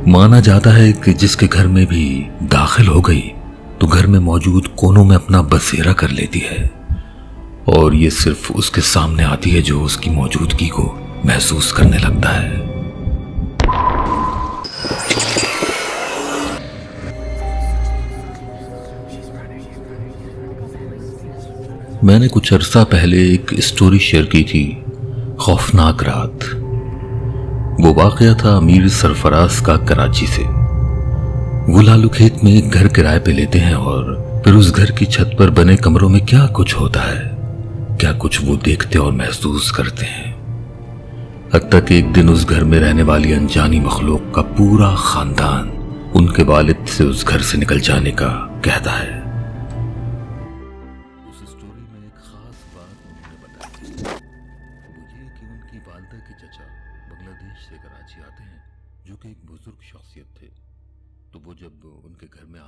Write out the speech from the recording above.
माना जाता है कि जिसके घर में भी दाखिल हो गई तो घर में मौजूद कोनों में अपना बसेरा कर लेती है और ये सिर्फ उसके सामने आती है जो उसकी मौजूदगी को महसूस करने लगता है। मैंने कुछ अरसा पहले एक स्टोरी शेयर की थी, खौफनाक रात। वो वाकया था अमीर सरफराज का कराची से। वो लालू खेत में एक घर किराए पे लेते हैं और फिर उस घर की छत पर बने कमरों में क्या कुछ होता है, क्या कुछ वो देखते और महसूस करते हैं। हत्ता कि एक दिन उस घर में रहने वाली अनजानी मखलूक का पूरा खानदान उनके वालिद से उस घर से निकल जाने का कहता है। उस स्टोरी में एक खास बात उन्होंने बताई, वो ये कि उनकी वालिदा के चचा बांग्लादेश से कराची आते हैं, जो कि एक बुजुर्ग शख्सियत थे। तो वो जब उनके घर में